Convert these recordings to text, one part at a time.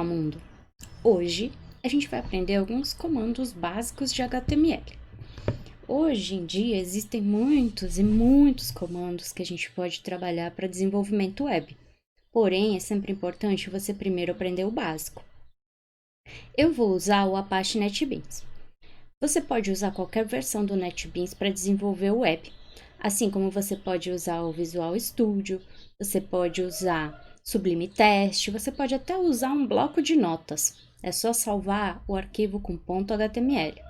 Olá, mundo! Hoje a gente vai aprender alguns comandos básicos de HTML. Hoje em dia existem muitos comandos que a gente pode trabalhar para desenvolvimento web. Porém, é sempre importante você primeiro aprender o básico. Eu vou usar o Apache NetBeans. Você pode usar qualquer versão do NetBeans para desenvolver o web, assim como você pode usar o Visual Studio, você pode usar Sublime Text, você pode até usar um bloco de notas. É só salvar o arquivo com .html.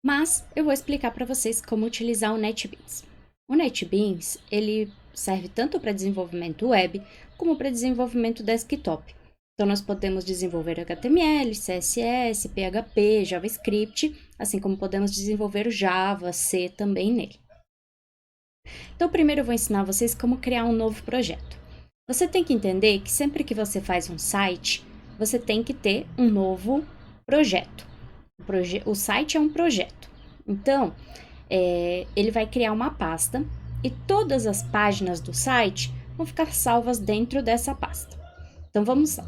Mas eu vou explicar para vocês como utilizar o NetBeans. O NetBeans, ele serve tanto para desenvolvimento web como para desenvolvimento desktop. Então, nós podemos desenvolver HTML, CSS, PHP, JavaScript, assim como podemos desenvolver Java, C também nele. Então, primeiro eu vou ensinar vocês como criar um novo projeto. Você tem que entender que sempre que você faz um site, você tem que ter um novo projeto. O site é um projeto. Então, ele vai criar uma pasta e todas as páginas do site vão ficar salvas dentro dessa pasta. Então, vamos lá.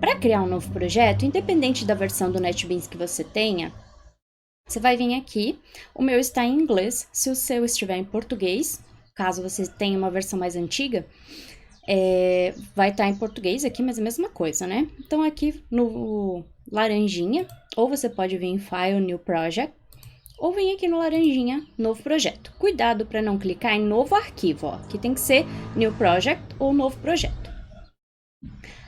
Para criar um novo projeto, independente da versão do NetBeans que você tenha, você vai vir aqui. O meu está em inglês, se o seu estiver em português, caso você tenha uma versão mais antiga, vai estar em português aqui, mas é a mesma coisa, né? Então, aqui no laranjinha, ou você pode vir em File, New Project, ou vir aqui no laranjinha, Novo Projeto. Cuidado para não clicar em Novo Arquivo, ó. Aqui tem que ser New Project ou Novo Projeto.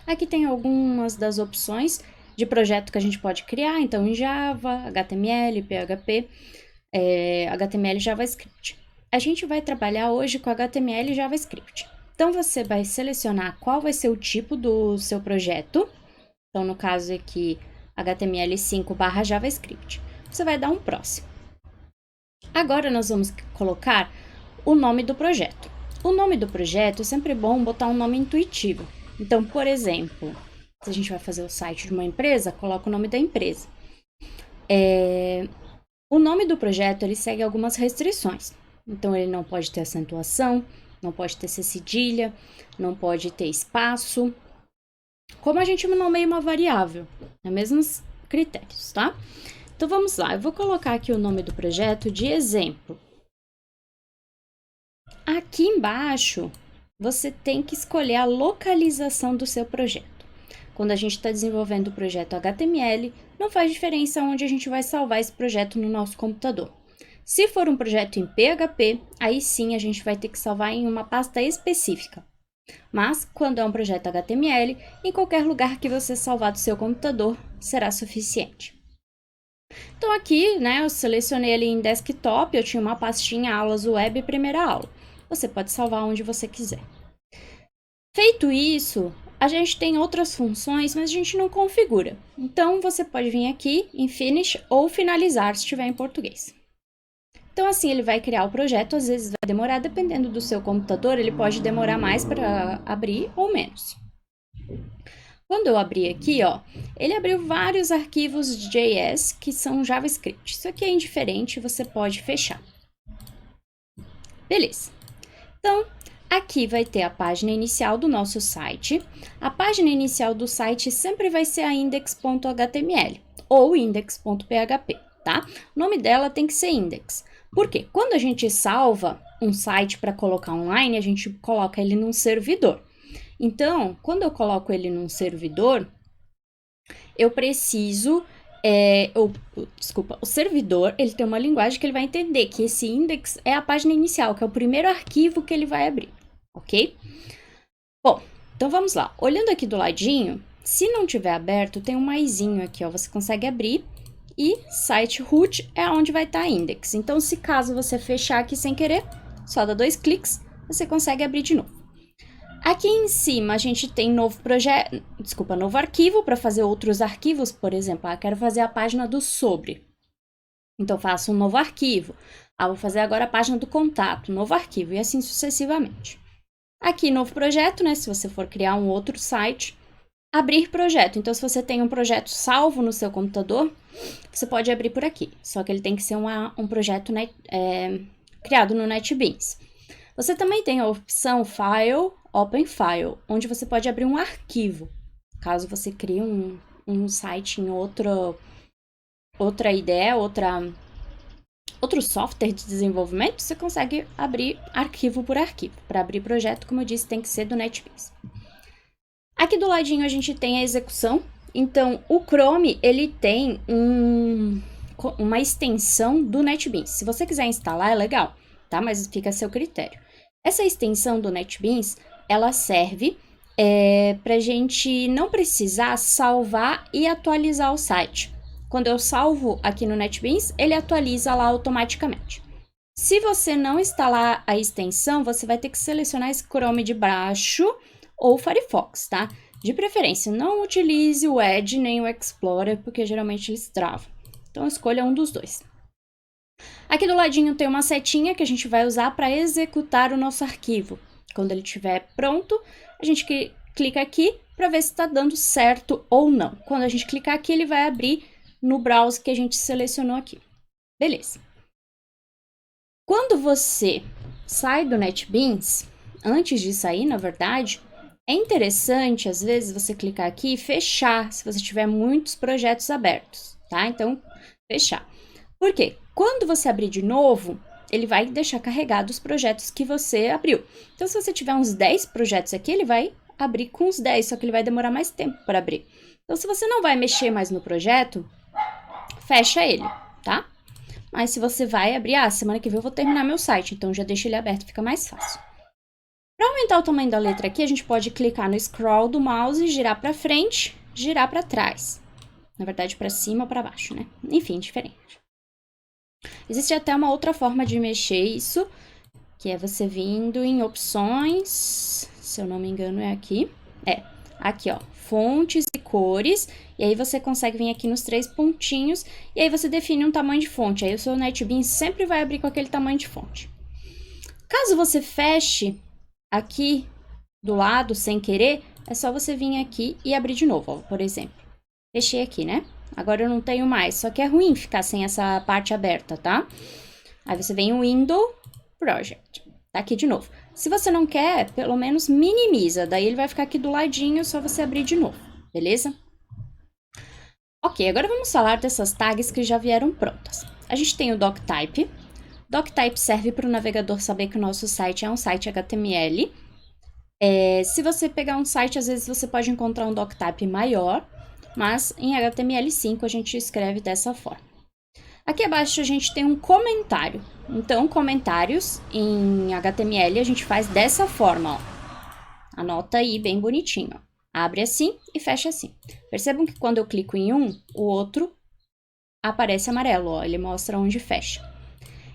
Aqui tem algumas das opções de projeto que a gente pode criar, então em Java, HTML, PHP, HTML e JavaScript. A gente vai trabalhar hoje com HTML e JavaScript. Então, você vai selecionar qual vai ser o tipo do seu projeto. Então, no caso aqui, HTML5/JavaScript. Você vai dar um próximo. Agora, nós vamos colocar o nome do projeto. O nome do projeto é sempre bom botar um nome intuitivo. Então, por exemplo, se a gente vai fazer o site de uma empresa, coloca o nome da empresa. O nome do projeto, ele segue algumas restrições. Então, ele não pode ter acentuação, não pode ter cedilha, não pode ter espaço. Como a gente nomeia uma variável, é mesmos critérios, tá? Então, vamos lá. Eu vou colocar aqui o nome do projeto de exemplo. Aqui embaixo, você tem que escolher a localização do seu projeto. Quando a gente está desenvolvendo o projeto HTML, não faz diferença onde a gente vai salvar esse projeto no nosso computador. Se for um projeto em PHP, aí sim a gente vai ter que salvar em uma pasta específica. Mas, quando é um projeto HTML, em qualquer lugar que você salvar do seu computador, será suficiente. Então aqui, né, eu selecionei ele em desktop, eu tinha uma pastinha aulas web primeira aula. Você pode salvar onde você quiser. Feito isso, a gente tem outras funções, mas a gente não configura. Então, você pode vir aqui em Finish ou Finalizar, se estiver em português. Então, assim, ele vai criar o projeto, às vezes vai demorar, dependendo do seu computador, ele pode demorar mais para abrir ou menos. Quando eu abri aqui, ó, ele abriu vários arquivos JS que são JavaScript. Isso aqui é indiferente, você pode fechar. Beleza. Então, aqui vai ter a página inicial do nosso site. A página inicial do site sempre vai ser a index.html ou index.php, tá? O nome dela tem que ser index. Por quê? Quando a gente salva um site para colocar online, a gente coloca ele num servidor. Então, quando eu coloco ele num servidor, eu preciso... o servidor, ele tem uma linguagem que ele vai entender que esse index é a página inicial, que é o primeiro arquivo que ele vai abrir, ok? Bom, então vamos lá. Olhando aqui do ladinho, se não tiver aberto, tem um maisinho aqui, ó, você consegue abrir. E site root é onde vai estar a index. Então, se caso você fechar aqui sem querer, só dá 2 cliques, você consegue abrir de novo. Aqui em cima a gente tem novo arquivo para fazer outros arquivos, por exemplo, quero fazer a página do sobre. Então, faço um novo arquivo. Vou fazer agora a página do contato, novo arquivo, e assim sucessivamente. Aqui, novo projeto, né? Se você for criar um outro site, abrir projeto. Então, se você tem um projeto salvo no seu computador, você pode abrir por aqui. Só que ele tem que ser um projeto criado no NetBeans. Você também tem a opção File, Open File, onde você pode abrir um arquivo. caso você crie um site em outra ideia, outro software de desenvolvimento, você consegue abrir arquivo por arquivo. Para abrir projeto, como eu disse, tem que ser do NetBeans. Aqui do ladinho a gente tem a execução. Então, o Chrome, ele tem uma extensão do NetBeans. Se você quiser instalar, é legal, tá? Mas fica a seu critério. Essa extensão do NetBeans, ela serve para a gente não precisar salvar e atualizar o site. Quando eu salvo aqui no NetBeans, ele atualiza lá automaticamente. Se você não instalar a extensão, você vai ter que selecionar esse Chrome de baixo ou o Firefox, tá? De preferência, não utilize o Edge nem o Explorer, porque geralmente eles travam. Então, escolha um dos dois. Aqui do ladinho tem uma setinha que a gente vai usar para executar o nosso arquivo. Quando ele estiver pronto, a gente clica aqui para ver se está dando certo ou não. Quando a gente clicar aqui, ele vai abrir no browser que a gente selecionou aqui. Beleza. Quando você sai do NetBeans, antes de sair, na verdade, é interessante, às vezes, você clicar aqui e fechar, se você tiver muitos projetos abertos, tá? Então, fechar. Por quê? Quando você abrir de novo, ele vai deixar carregado os projetos que você abriu. Então, se você tiver uns 10 projetos aqui, ele vai abrir com os 10, só que ele vai demorar mais tempo para abrir. Então, se você não vai mexer mais no projeto, fecha ele, tá? Mas se você vai abrir, semana que vem eu vou terminar meu site, então já deixa ele aberto, fica mais fácil. Para aumentar o tamanho da letra aqui, a gente pode clicar no scroll do mouse, girar para frente, girar para trás. Na verdade, para cima ou para baixo, né? Enfim, diferente. Existe até uma outra forma de mexer isso, que é você vindo em opções, se eu não me engano é aqui. Aqui ó, fontes e cores, e aí você consegue vir aqui nos 3 pontinhos, e aí você define um tamanho de fonte. Aí o seu NetBeans sempre vai abrir com aquele tamanho de fonte. Caso você feche aqui do lado sem querer, é só você vir aqui e abrir de novo, ó, por exemplo. Fechei aqui, né? Agora eu não tenho mais, só que é ruim ficar sem essa parte aberta, tá? Aí você vem em Window, Project, tá aqui de novo. Se você não quer, pelo menos minimiza, daí ele vai ficar aqui do ladinho, só você abrir de novo, beleza? Ok, agora vamos falar dessas tags que já vieram prontas. A gente tem o doctype. Doctype serve para o navegador saber que o nosso site é um site HTML. Se você pegar um site, às vezes você pode encontrar um doctype maior, mas em HTML5 a gente escreve dessa forma. Aqui abaixo a gente tem um comentário. Então, comentários em HTML a gente faz dessa forma, ó. Anota aí bem bonitinho, ó. Abre assim e fecha assim. Percebam que quando eu clico em um, o outro aparece amarelo, ó. Ele mostra onde fecha.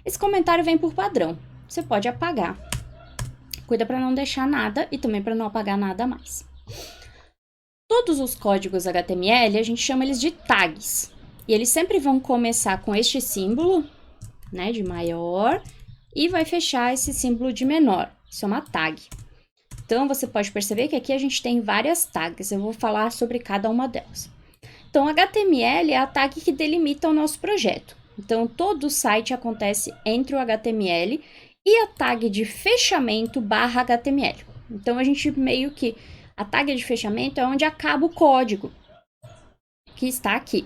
Esse comentário vem por padrão. Você pode apagar. Cuida para não deixar nada e também para não apagar nada a mais. Todos os códigos HTML, a gente chama eles de tags. E eles sempre vão começar com este símbolo, né, de maior, e vai fechar esse símbolo de menor. Isso é uma tag. Então, você pode perceber que aqui a gente tem várias tags. Eu vou falar sobre cada uma delas. Então, HTML é a tag que delimita o nosso projeto. Então, todo o site acontece entre o HTML e a tag de fechamento barra HTML. Então, a gente meio que... A tag de fechamento é onde acaba o código que está aqui.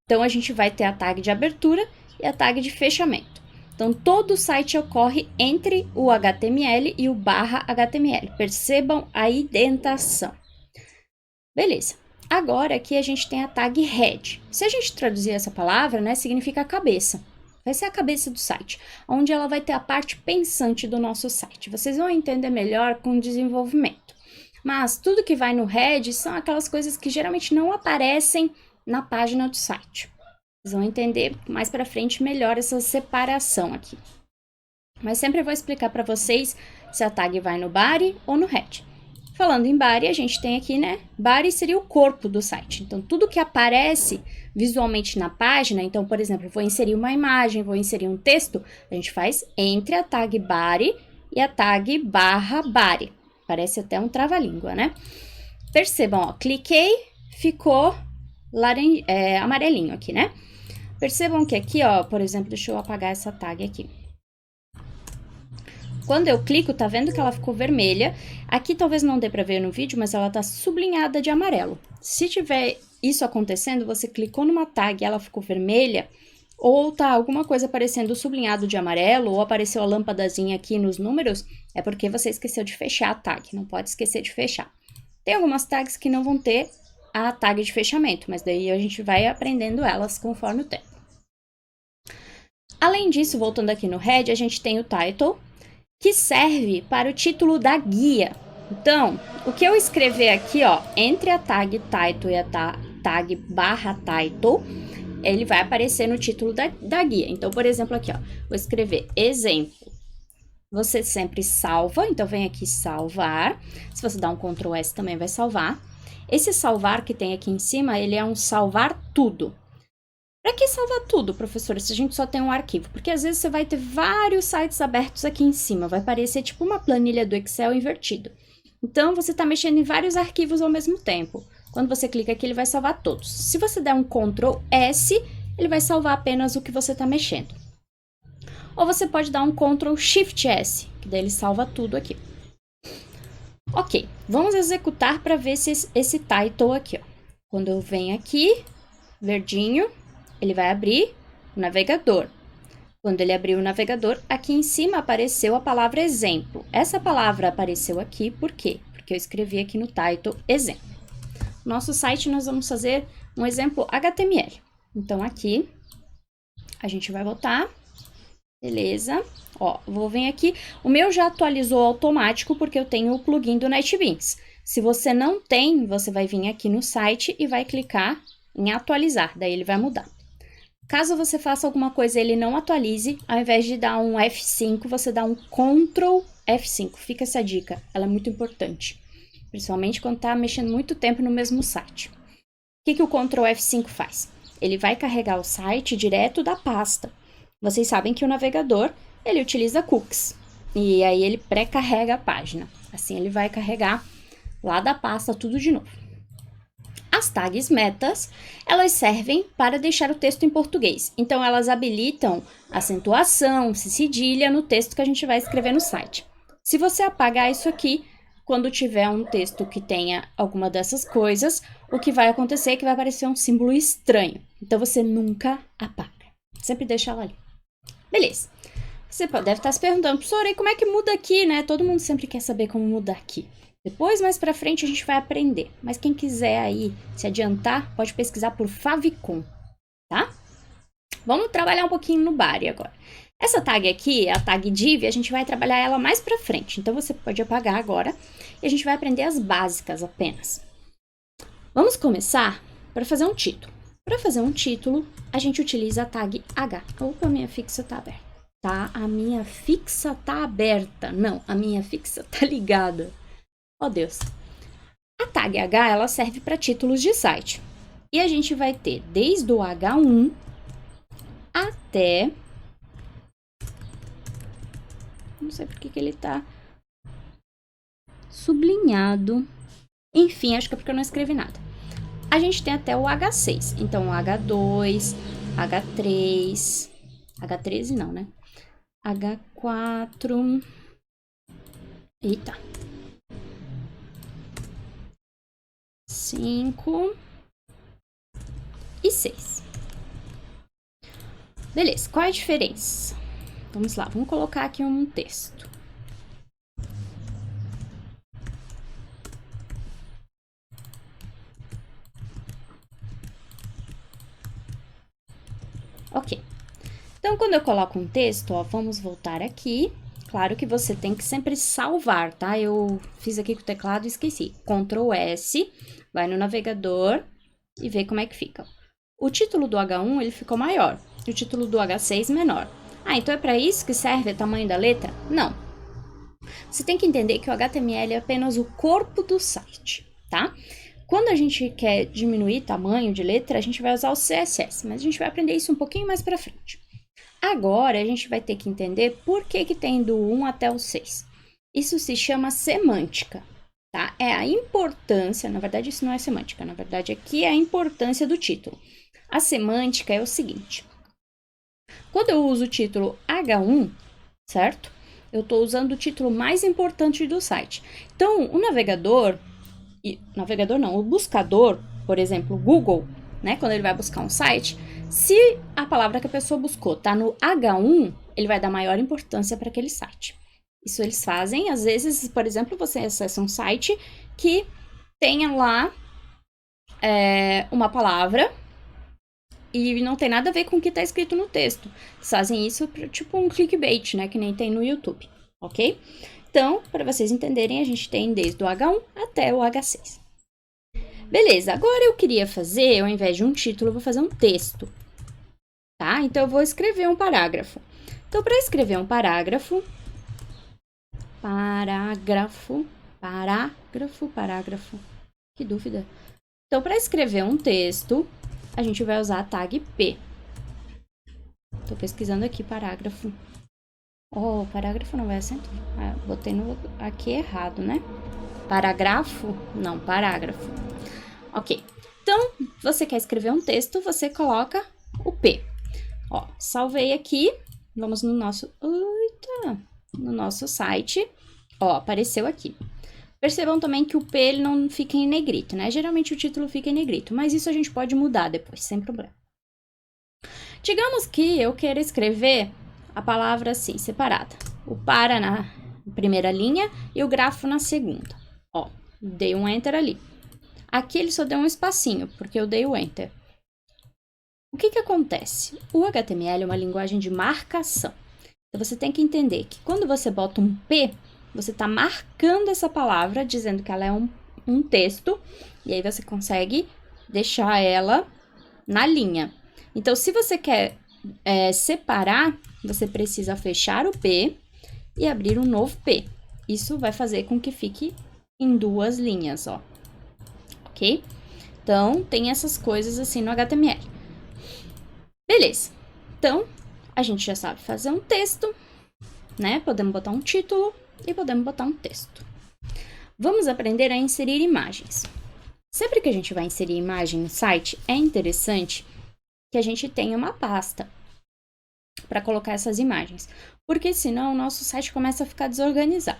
Então, a gente vai ter a tag de abertura e a tag de fechamento. Então, todo o site ocorre entre o HTML e o barra HTML. Percebam a indentação. Beleza. Agora, aqui a gente tem a tag head. Se a gente traduzir essa palavra, né, significa cabeça. Vai ser a cabeça do site, onde ela vai ter a parte pensante do nosso site. Vocês vão entender melhor com o desenvolvimento. Mas tudo que vai no head são aquelas coisas que geralmente não aparecem na página do site. Vocês vão entender mais para frente melhor essa separação aqui. Mas sempre eu vou explicar para vocês se a tag vai no body ou no head. Falando em body, a gente tem aqui, né? Body seria o corpo do site. Então, tudo que aparece visualmente na página, então, por exemplo, eu vou inserir uma imagem, vou inserir um texto, a gente faz entre a tag body e a tag barra body. Parece até um trava-língua, né? Percebam, ó, cliquei, ficou amarelinho aqui, né? Percebam que aqui, ó, por exemplo, deixa eu apagar essa tag aqui. Quando eu clico, tá vendo que ela ficou vermelha? Aqui talvez não dê para ver no vídeo, mas ela tá sublinhada de amarelo. Se tiver isso acontecendo, você clicou numa tag e ela ficou vermelha, ou tá alguma coisa aparecendo sublinhado de amarelo, ou apareceu a lâmpadazinha aqui nos números, é porque você esqueceu de fechar a tag, não pode esquecer de fechar. Tem algumas tags que não vão ter a tag de fechamento, mas daí a gente vai aprendendo elas conforme o tempo. Além disso, voltando aqui no head, a gente tem o title, que serve para o título da guia. Então, o que eu escrever aqui, ó, entre a tag title e a tag barra title, ele vai aparecer no título da guia. Então, por exemplo, aqui, ó, vou escrever exemplo. Você sempre salva, então vem aqui salvar. Se você dar um Ctrl S também vai salvar. Esse salvar que tem aqui em cima, ele é um salvar tudo. Para que salvar tudo, professora, se a gente só tem um arquivo? Porque às vezes você vai ter vários sites abertos aqui em cima, vai parecer tipo uma planilha do Excel invertido. Então, você está mexendo em vários arquivos ao mesmo tempo. Quando você clica aqui, ele vai salvar todos. Se você der um Ctrl S, ele vai salvar apenas o que você está mexendo. Ou você pode dar um Ctrl Shift S, que daí ele salva tudo aqui. Ok, vamos executar para ver se esse title aqui, ó. Quando eu venho aqui, verdinho, ele vai abrir o navegador. Quando ele abriu o navegador, aqui em cima apareceu a palavra exemplo. Essa palavra apareceu aqui, por quê? Porque eu escrevi aqui no title exemplo. Nosso site, nós vamos fazer um exemplo HTML. Então, aqui, a gente vai voltar. Beleza. Ó, vou vir aqui. O meu já atualizou automático, porque eu tenho o plugin do NetBeans. Se você não tem, você vai vir aqui no site e vai clicar em atualizar. Daí ele vai mudar. Caso você faça alguma coisa e ele não atualize, ao invés de dar um F5, você dá um Ctrl F5. Fica essa dica, ela é muito importante. Principalmente quando está mexendo muito tempo no mesmo site. O que o Ctrl F5 faz? Ele vai carregar o site direto da pasta. Vocês sabem que o navegador, ele utiliza cookies. E aí ele pré-carrega a página. Assim ele vai carregar lá da pasta tudo de novo. As tags metas, elas servem para deixar o texto em português. Então, elas habilitam acentuação, cedilha no texto que a gente vai escrever no site. Se você apagar isso aqui, quando tiver um texto que tenha alguma dessas coisas, o que vai acontecer é que vai aparecer um símbolo estranho. Então, você nunca apaga. Sempre deixa ela ali. Beleza. Você deve estar se perguntando, professora, e como é que muda aqui, né? Todo mundo sempre quer saber como mudar aqui. Depois, mais pra frente, a gente vai aprender. Mas quem quiser aí se adiantar, pode pesquisar por Favicon, tá? Vamos trabalhar um pouquinho no body agora. Essa tag aqui, a tag div, a gente vai trabalhar ela mais pra frente. Então, você pode apagar agora e a gente vai aprender as básicas apenas. Vamos começar para fazer um título. Para fazer um título, a gente utiliza a tag H. Opa, a minha fixa tá aberta. Tá, a minha fixa tá aberta. Não, a minha fixa tá ligada. Oh, Deus. A tag H, ela serve para títulos de site. E a gente vai ter desde o H1 até... Não sei por que ele tá sublinhado. Enfim, acho que é porque eu não escrevi nada. A gente tem até o H6. Então, o H2, H3... H13 não, né? H4... Eita. 5 e 6. Beleza, qual é a diferença? Vamos lá, vamos colocar aqui um texto. Ok. Então, quando eu coloco um texto, ó, vamos voltar aqui. Claro que você tem que sempre salvar, tá? Eu fiz aqui com o teclado e esqueci. Ctrl S, vai no navegador e vê como é que fica. O título do H1, ele ficou maior. E o título do H6, menor. Ah, então é para isso que serve o tamanho da letra? Não. Você tem que entender que o HTML é apenas o corpo do site, tá? Quando a gente quer diminuir tamanho de letra, a gente vai usar o CSS. Mas a gente vai aprender isso um pouquinho mais para frente. Agora, a gente vai ter que entender por que tem do 1 até o 6. Isso se chama semântica, tá? É a importância, na verdade isso não é semântica, na verdade aqui é a importância do título. A semântica é o seguinte. Quando eu uso o título H1, certo? eu estou usando o título mais importante do site. Então, o navegador não, o buscador, por exemplo, o Google, né, quando ele vai buscar um site, se a palavra que a pessoa buscou está no H1, ele vai dar maior importância para aquele site. Isso eles fazem, às vezes, por exemplo, você acessa um site que tenha lá uma palavra e não tem nada a ver com o que está escrito no texto. Eles fazem isso tipo um clickbait, né, que nem tem no YouTube, ok? Então, para vocês entenderem, a gente tem desde o H1 até o H6. Beleza, agora eu queria fazer, ao invés de um título, eu vou fazer um texto, tá? Então, eu vou escrever um parágrafo. Então, para escrever um parágrafo, que dúvida. Então, para escrever um texto, a gente vai usar a tag P. Tô pesquisando aqui parágrafo. Oh, parágrafo não vai acento? Ah, botei aqui errado, né? Parágrafo? Não, parágrafo. Ok. Então, você quer escrever um texto, você coloca o P. Ó, salvei aqui. Vamos no nosso... Eita! No nosso site. Ó, apareceu aqui. Percebam também que o P ele não fica em negrito, né? Geralmente o título fica em negrito, mas isso a gente pode mudar depois, sem problema. Digamos que eu queira escrever a palavra assim, separada. O para na primeira linha e o grafo na segunda. Ó, dei um enter ali. Aqui ele só deu um espacinho, porque eu dei o enter. O que acontece? O HTML é uma linguagem de marcação. Então, você tem que entender que quando você bota um P, você está marcando essa palavra, dizendo que ela é um texto, e aí você consegue deixar ela na linha. Então, se você quer separar, você precisa fechar o P e abrir um novo P. Isso vai fazer com que fique em duas linhas, ó. Ok? Então, tem essas coisas assim no HTML. Beleza. Então, a gente já sabe fazer um texto, né? Podemos botar um título e podemos botar um texto. Vamos aprender a inserir imagens. Sempre que a gente vai inserir imagem no site, é interessante que a gente tenha uma pasta para colocar essas imagens, porque senão o nosso site começa a ficar desorganizado.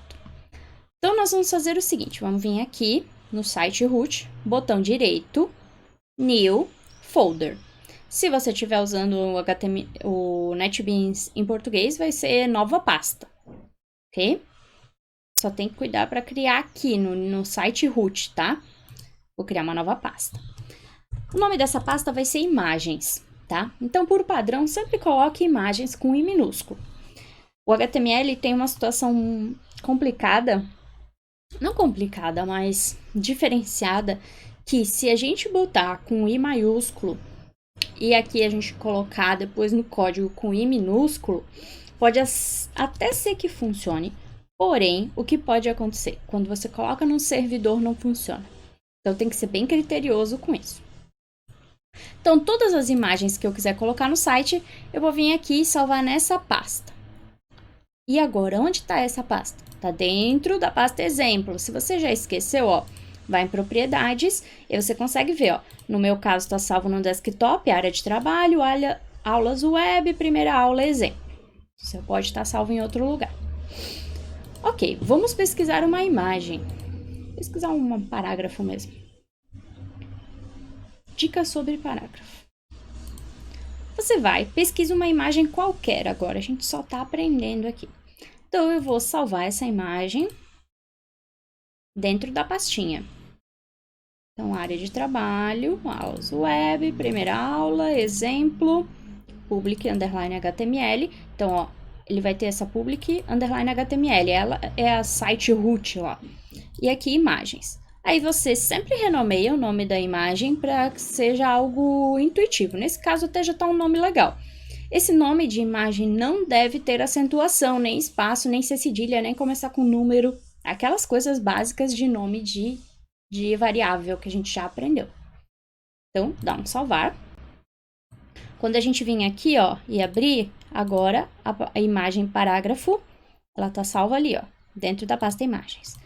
Então, nós vamos fazer o seguinte, vamos vir aqui no site root, botão direito, New, Folder. Se você estiver usando o NetBeans em português, vai ser nova pasta, ok? Só tem que cuidar para criar aqui no site root, tá? Vou criar uma nova pasta. O nome dessa pasta vai ser imagens, tá? Então, por padrão, sempre coloque imagens com I minúsculo. O HTML tem uma situação complicada, não complicada, mas diferenciada, que se a gente botar com I maiúsculo e aqui a gente colocar depois no código com I minúsculo, pode até ser que funcione, porém, o que pode acontecer? Quando você coloca num servidor, não funciona. Então, tem que ser bem criterioso com isso. Então, todas as imagens que eu quiser colocar no site, eu vou vir aqui e salvar nessa pasta. E agora, onde está essa pasta? Está dentro da pasta exemplo. Se você já esqueceu, ó, vai em propriedades e você consegue ver, ó. No meu caso, está salvo no desktop, área de trabalho, aulas web, primeira aula, exemplo. Você pode estar salvo em outro lugar. Ok, vamos pesquisar uma imagem. Pesquisar um parágrafo mesmo. Dicas sobre parágrafo. Você vai, pesquisa uma imagem qualquer agora, a gente só está aprendendo aqui. Então, eu vou salvar essa imagem dentro da pastinha. Então, área de trabalho, aulas web, primeira aula, exemplo, public underline HTML. Então, ó, ele vai ter essa public underline HTML, ela é a site root lá. E aqui, imagens. Aí você sempre renomeia o nome da imagem para que seja algo intuitivo. Nesse caso, até já está um nome legal. Esse nome de imagem não deve ter acentuação, nem espaço, nem ser cedilha, nem começar com número. Aquelas coisas básicas de nome de variável que a gente já aprendeu. Então, dá um salvar. Quando a gente vir aqui, ó, e abrir, agora a imagem parágrafo, ela está salva ali, ó, dentro da pasta imagens.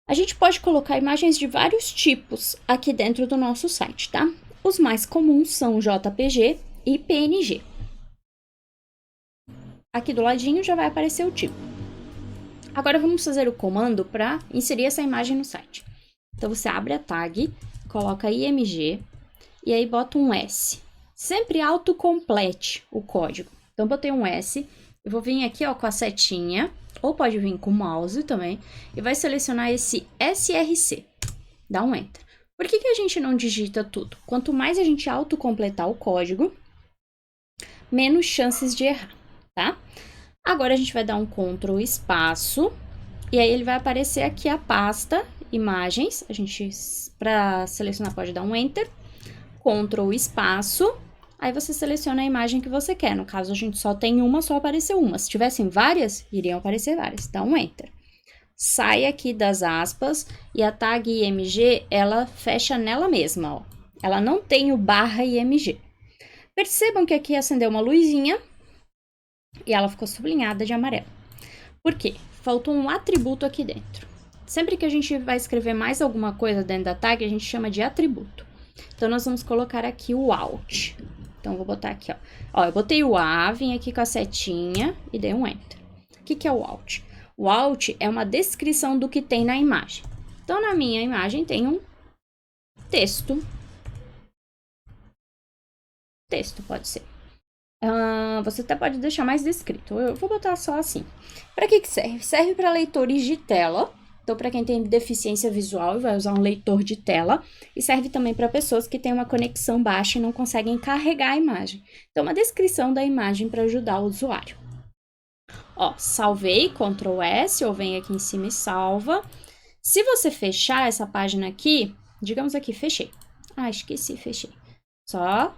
A gente pode colocar imagens de vários tipos aqui dentro do nosso site, tá? Os mais comuns são JPG e PNG. Aqui do ladinho já vai aparecer o tipo. Agora vamos fazer o comando para inserir essa imagem no site. Então você abre a tag, coloca IMG e aí bota um S. Sempre autocomplete o código. Então botei um S, eu vou vir aqui ó, com a setinha, ou pode vir com o mouse também, e vai selecionar esse SRC. Dá um Enter. Por que a gente não digita tudo? Quanto mais a gente autocompletar o código, menos chances de errar, tá? Agora a gente vai dar um Ctrl espaço, e aí ele vai aparecer aqui a pasta imagens. A gente, para selecionar, pode dar um Enter, Ctrl espaço, aí você seleciona a imagem que você quer. No caso, a gente só tem uma, só apareceu uma. Se tivessem várias, iriam aparecer várias. Dá um Enter. Sai aqui das aspas e a tag IMG, ela fecha nela mesma, ó. Ela não tem o /IMG. Percebam que aqui acendeu uma luzinha e ela ficou sublinhada de amarelo. Por quê? Faltou um atributo aqui dentro. Sempre que a gente vai escrever mais alguma coisa dentro da tag, a gente chama de atributo. Então, nós vamos colocar aqui o alt. Então, vou botar aqui, ó. Ó, eu botei o A, vim aqui com a setinha e dei um Enter. O que é o alt? O alt é uma descrição do que tem na imagem. Então, na minha imagem tem um texto. Texto pode ser. Você até pode deixar mais descrito. Eu vou botar só assim. Para que serve? Serve para leitores de tela. Então, para quem tem deficiência visual, vai usar um leitor de tela. E serve também para pessoas que têm uma conexão baixa e não conseguem carregar a imagem. Então, uma descrição da imagem para ajudar o usuário. Ó, salvei, Ctrl S, ou vem aqui em cima e salva. Se você fechar essa página aqui, digamos aqui, fechei. Ah, esqueci, fechei. Só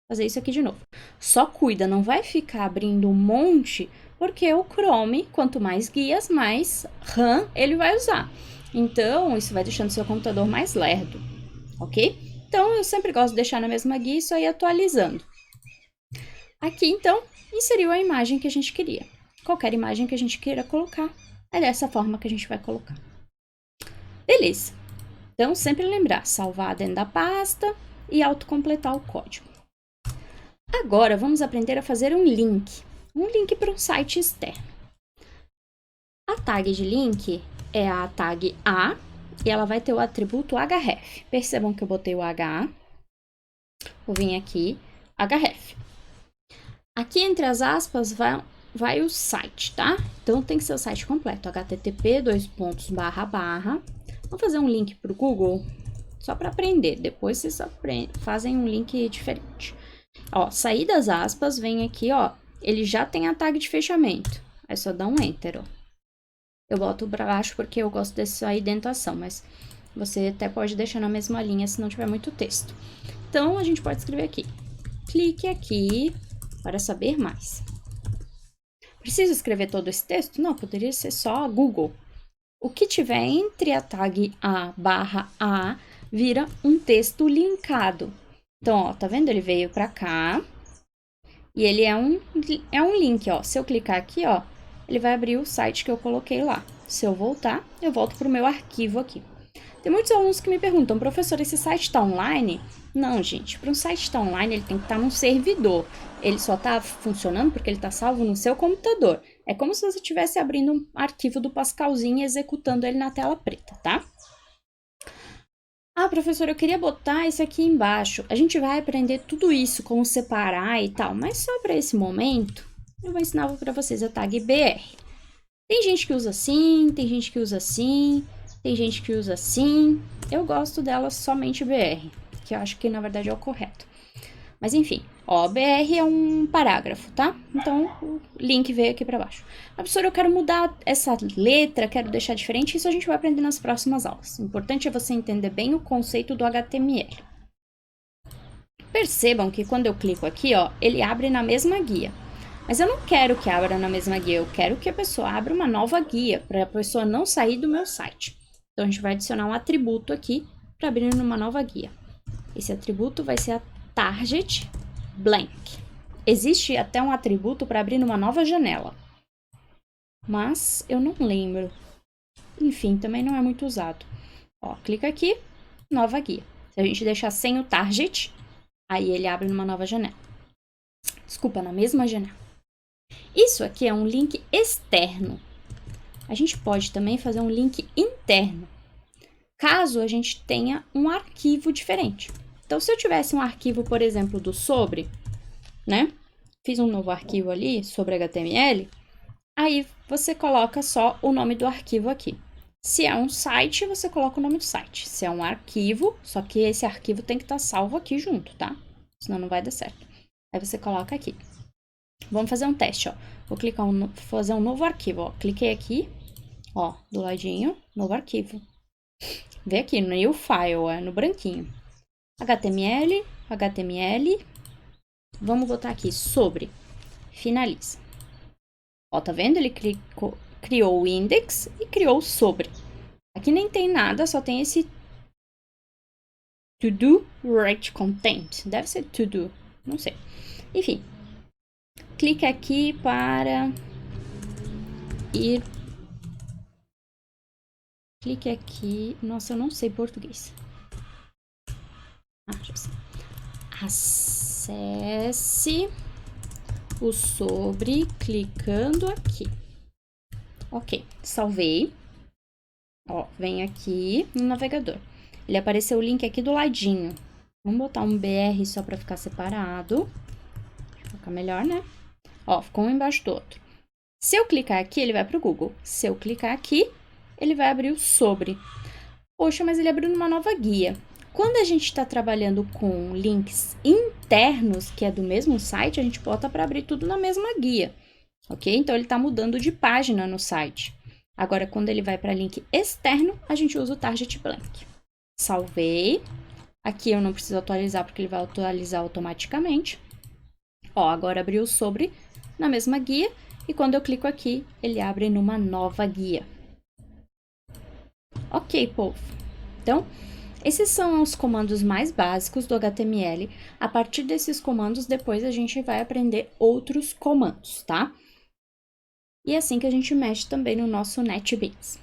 fazer isso aqui de novo. Só cuida, não vai ficar abrindo um monte, porque o Chrome, quanto mais guias, mais RAM ele vai usar. Então, isso vai deixando seu computador mais lerdo, ok? Então, eu sempre gosto de deixar na mesma guia e isso aí atualizando. Aqui, então, inseriu a imagem que a gente queria. Qualquer imagem que a gente queira colocar, é dessa forma que a gente vai colocar. Beleza. Então, sempre lembrar, salvar dentro da pasta e autocompletar o código. Agora, vamos aprender a fazer um link para um site externo. A tag de link é a tag A e ela vai ter o atributo href. Percebam que eu botei o H, vou vir aqui, href. Aqui entre as aspas vai o site, tá? Então, tem que ser o site completo, http://. Vamos fazer um link para o Google, só para aprender. Depois vocês fazem um link diferente. Ó, sair das aspas, vem aqui, ó, ele já tem a tag de fechamento. É só dar um Enter, ó. Eu boto para baixo porque eu gosto dessa indentação, mas você até pode deixar na mesma linha se não tiver muito texto. Então, a gente pode escrever aqui. Clique aqui para saber mais. Preciso escrever todo esse texto? Não, poderia ser só Google. O que tiver entre a tag A/A vira um texto linkado. Então, ó, tá vendo? Ele veio pra cá e ele é um link, ó. Se eu clicar aqui, ó, ele vai abrir o site que eu coloquei lá. Se eu voltar, eu volto pro meu arquivo aqui. Tem muitos alunos que me perguntam, professor, esse site tá online? Não, gente, para um site estar online, ele tem que estar num servidor. Ele só tá funcionando porque ele tá salvo no seu computador. É como se você estivesse abrindo um arquivo do Pascalzinho e executando ele na tela preta, tá? Ah, professor, eu queria botar isso aqui embaixo. A gente vai aprender tudo isso, como separar e tal, mas só para esse momento, eu vou ensinar para vocês a tag BR. Tem gente que usa assim, tem gente que usa assim, tem gente que usa assim. Eu gosto dela somente BR, que eu acho que na verdade é o correto. Mas enfim, ó, BR é um parágrafo, tá? Então, o link veio aqui para baixo. Ah, professora, eu quero mudar essa letra, quero deixar diferente, isso a gente vai aprender nas próximas aulas. O importante é você entender bem o conceito do HTML. Percebam que quando eu clico aqui, ó, ele abre na mesma guia. Mas eu não quero que abra na mesma guia, eu quero que a pessoa abra uma nova guia, para a pessoa não sair do meu site. Então, a gente vai adicionar um atributo aqui para abrir numa nova guia. Esse atributo vai ser a target blank. Existe até um atributo para abrir numa nova janela, mas eu não lembro. Enfim, também não é muito usado. Ó, clica aqui, nova guia. Se a gente deixar sem o target, aí ele abre numa nova janela. Desculpa, na mesma janela. Isso aqui é um link externo. A gente pode também fazer um link interno, caso a gente tenha um arquivo diferente. Então, se eu tivesse um arquivo, por exemplo, do sobre, né? Fiz um novo arquivo ali sobre HTML, aí você coloca só o nome do arquivo aqui. Se é um site, você coloca o nome do site. Se é um arquivo, só que esse arquivo tem que estar salvo aqui junto, tá? Senão não vai dar certo. Aí você coloca aqui. Vamos fazer um teste, ó. Vou clicar fazer um novo arquivo, ó. Cliquei aqui, ó, do ladinho, novo arquivo. Vê aqui, no new file, é no branquinho. HTML, HTML. Vamos botar aqui sobre. Finaliza. Ó, tá vendo? Ele criou o index e criou o sobre. Aqui nem tem nada, só tem esse to do write content. Deve ser to do, não sei. Enfim. Clique aqui para ir. Clique aqui. Nossa, eu não sei português. Ah, já sei. Acesse o sobre clicando aqui. Ok, salvei. Ó, vem aqui no navegador. Ele apareceu o link aqui do ladinho. Vamos botar um BR só para ficar separado. Deixa eu ficar melhor, né? Ó, ficou um embaixo do outro. Se eu clicar aqui, ele vai para o Google. Se eu clicar aqui, ele vai abrir o sobre. Poxa, mas ele abriu numa nova guia. Quando a gente está trabalhando com links internos, que é do mesmo site, a gente bota para abrir tudo na mesma guia, ok? Então, ele está mudando de página no site. Agora, quando ele vai para link externo, a gente usa o target blank. Salvei. Aqui eu não preciso atualizar, porque ele vai atualizar automaticamente. Ó, agora abriu sobre na mesma guia. E quando eu clico aqui, ele abre numa nova guia. Ok, povo. Então, esses são os comandos mais básicos do HTML. A partir desses comandos, depois a gente vai aprender outros comandos, tá? E é assim que a gente mexe também no nosso NetBeans.